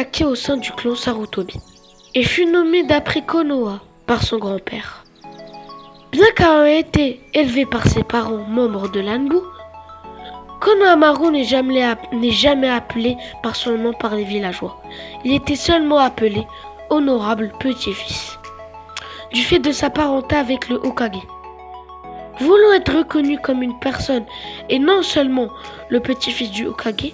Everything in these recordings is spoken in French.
naquit au sein du clan Sarutobi et fut nommé d'après Konoha par son grand-père. Bien qu'ayant été élevé par ses parents membres de l'Anbu, Konohamaru n'est jamais appelé par son nom par les villageois. Il était seulement appelé honorable petit-fils, du fait de sa parenté avec le Hokage. Voulant être reconnu comme une personne et non seulement le petit-fils du Hokage,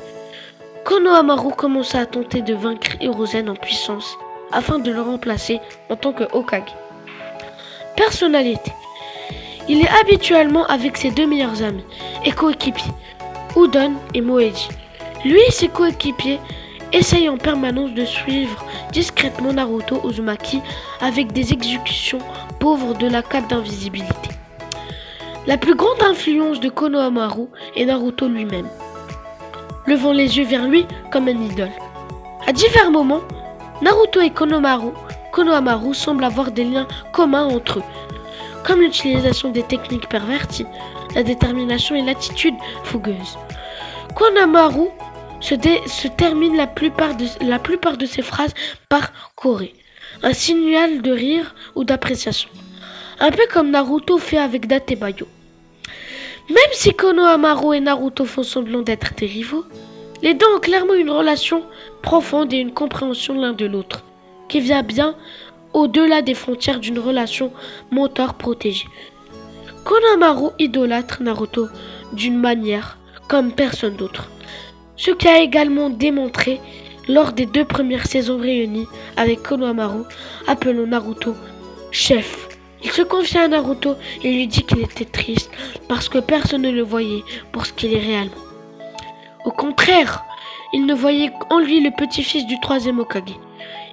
Konohamaru commença à tenter de vaincre Hiruzen en puissance afin de le remplacer en tant que Hokage. Personnalité. Il est habituellement avec ses deux meilleurs amis et coéquipiers, Udon et Moeji. Lui et ses coéquipiers essayent en permanence de suivre discrètement Naruto Uzumaki avec des exécutions pauvres de la cape d'invisibilité. La plus grande influence de Konohamaru est Naruto lui-même, levant les yeux vers lui comme un idole. À divers moments, Naruto et Konohamaru semblent avoir des liens communs entre eux, comme l'utilisation des techniques perverties, la détermination et l'attitude fougueuse. Konohamaru se termine la plupart de ses phrases par Kore, un signal de rire ou d'appréciation, un peu comme Naruto fait avec Datebayo. Même si Konohamaru et Naruto font semblant d'être des rivaux, les deux ont clairement une relation profonde et une compréhension l'un de l'autre, qui vient bien au-delà des frontières d'une relation mentor-protégée. Konohamaru idolâtre Naruto d'une manière comme personne d'autre, ce qui a également démontré lors des 2 premières saisons réunies avec Konohamaru, appelant Naruto chef. Il se confia à Naruto et lui dit qu'il était triste parce que personne ne le voyait pour ce qu'il est réellement. Au contraire, il ne voyait en lui le petit-fils du 3e Hokage.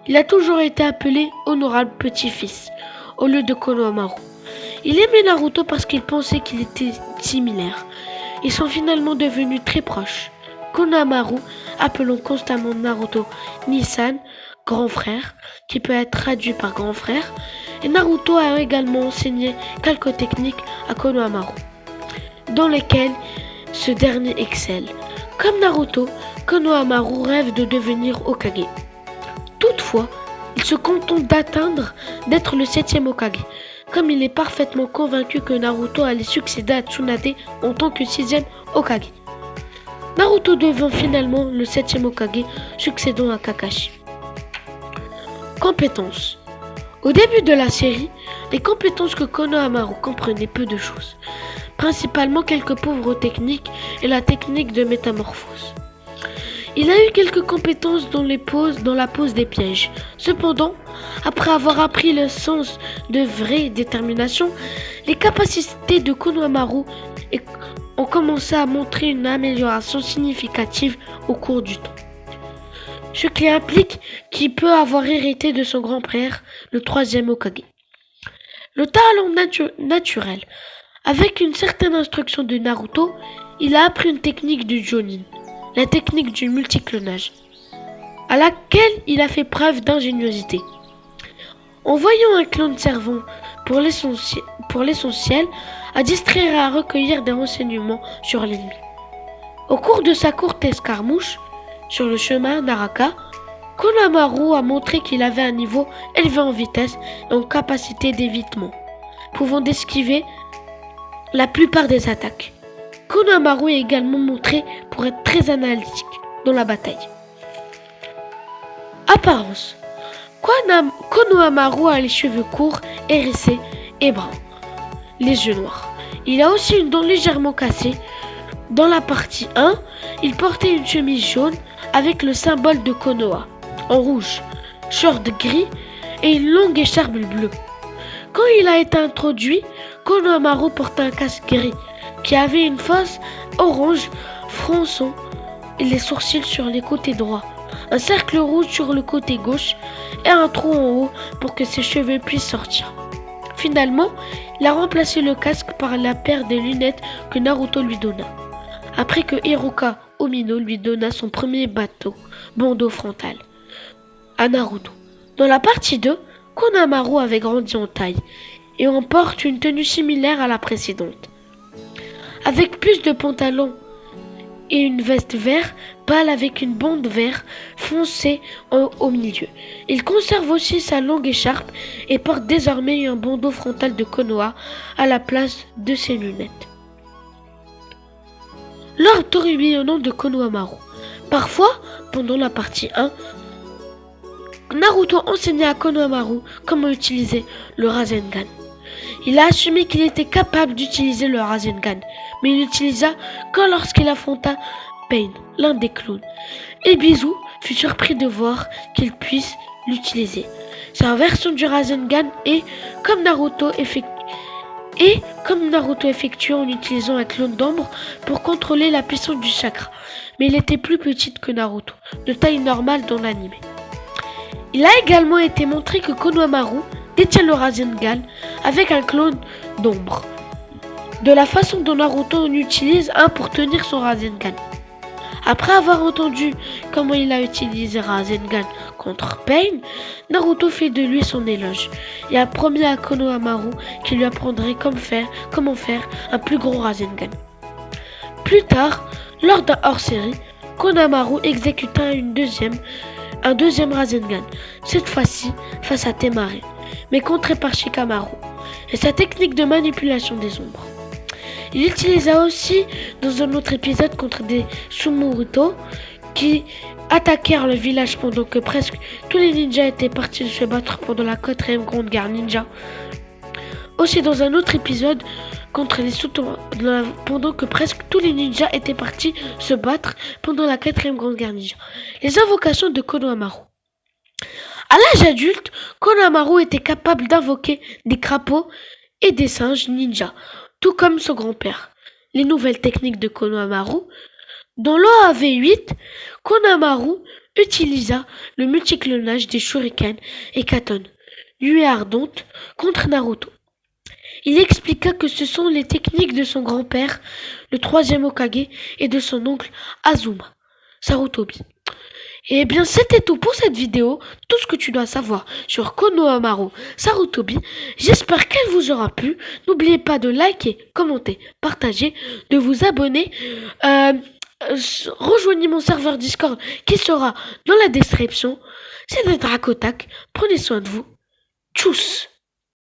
Il a toujours été appelé honorable petit-fils au lieu de Konohamaru. Il aimait Naruto parce qu'il pensait qu'il était similaire. Ils sont finalement devenus très proches. Konohamaru appelant constamment Naruto Nissan, grand frère, qui peut être traduit par grand frère, et Naruto a également enseigné quelques techniques à Konohamaru, dans lesquelles ce dernier excelle. Comme Naruto, Konohamaru rêve de devenir Hokage. Toutefois, il se contente d'être le 7e Hokage, comme il est parfaitement convaincu que Naruto allait succéder à Tsunade en tant que 6e Hokage. Naruto devint finalement le 7e Hokage, succédant à Kakashi. Compétences. Au début de la série, les compétences que Konohamaru comprenait peu de choses, principalement quelques pauvres techniques et la technique de métamorphose. Il a eu quelques compétences dans la pose des pièges. Cependant, après avoir appris le sens de vraie détermination, les capacités de Konohamaru ont commencé à montrer une amélioration significative au cours du temps. Ce qui implique qu'il peut avoir hérité de son grand-père, le 3e Hokage. Le talent naturel. Avec une certaine instruction de Naruto, il a appris une technique du Jonin, la technique du multiclonage, à laquelle il a fait preuve d'ingéniosité. En voyant un clone servant pour l'essentiel à distraire et à recueillir des renseignements sur l'ennemi. Au cours de sa courte escarmouche sur le chemin Naraka, Konohamaru a montré qu'il avait un niveau élevé en vitesse et en capacité d'évitement, pouvant esquiver la plupart des attaques. Konohamaru est également montré pour être très analytique dans la bataille. Apparence. Konohamaru a les cheveux courts, hérissés et bruns, les yeux noirs. Il a aussi une dent légèrement cassée. Dans la partie 1, il portait une chemise jaune avec le symbole de Konoha, en rouge, short gris et une longue écharpe bleue. Quand il a été introduit, Konohamaru portait un casque gris qui avait une face orange fronçant les sourcils sur les côtés droits, un cercle rouge sur le côté gauche et un trou en haut pour que ses cheveux puissent sortir. Finalement, il a remplacé le casque par la paire de lunettes que Naruto lui donna, après que Hiruka Omino lui donna son premier bandeau frontal à Naruto. Dans la partie 2, Konohamaru avait grandi en taille et on porte une tenue similaire à la précédente, avec plus de pantalons et une veste vert pâle avec une bande vert foncé au milieu. Il conserve aussi sa longue écharpe et porte désormais un bandeau frontal de Konoha à la place de ses lunettes. L'ordre tourbillonnant de Konohamaru. Parfois, pendant la partie 1, Naruto enseignait à Konohamaru comment utiliser le Rasengan. Il a assumé qu'il était capable d'utiliser le Rasengan, mais il l'utilisa que lorsqu'il affronta Pain, l'un des clones. Et Bizu fut surpris de voir qu'il puisse l'utiliser. Sa version du Rasengan est comme Naruto effectue en utilisant un clone d'ombre pour contrôler la puissance du chakra, mais il était plus petite que Naruto, de taille normale dans l'anime. Il a également été montré que Konohamaru détient le Rasengan avec un clone d'ombre, de la façon dont Naruto en utilise un pour tenir son Rasengan. Après avoir entendu comment il a utilisé Rasengan contre Pain, Naruto fait de lui son éloge et a promis à Konohamaru qu'il lui apprendrait comment faire un plus gros Rasengan. Plus tard, lors d'un hors-série, Konohamaru exécuta un deuxième Rasengan, cette fois-ci face à Temare, mais contré par Shikamaru, et sa technique de manipulation des ombres. Il utilisa aussi dans un autre épisode contre des Sumoruto qui attaquèrent le village pendant que presque tous les ninjas étaient partis se battre pendant la 4e Grande Guerre Ninja. Aussi dans un autre épisode contre les pendant que presque tous les ninjas étaient partis se battre pendant la 4e Grande Guerre Ninja. Les invocations de Konohamaru. À l'âge adulte, Konohamaru était capable d'invoquer des crapauds et des singes ninja, tout comme son grand-père. Les nouvelles techniques de Konohamaru. Dans l'OAV 8, Konohamaru utilisa le multiclonage des shurikens et katon, nuée ardente, contre Naruto. Il expliqua que ce sont les techniques de son grand-père, le 3e Hokage, et de son oncle Azuma, Sarutobi. Et bien c'était tout pour cette vidéo, tout ce que tu dois savoir sur Konohamaru Sarutobi. J'espère qu'elle vous aura plu. N'oubliez pas de liker, commenter, partager, de vous abonner. Rejoignez mon serveur Discord qui sera dans la description. C'est Dracotac. Prenez soin de vous. Tchuss.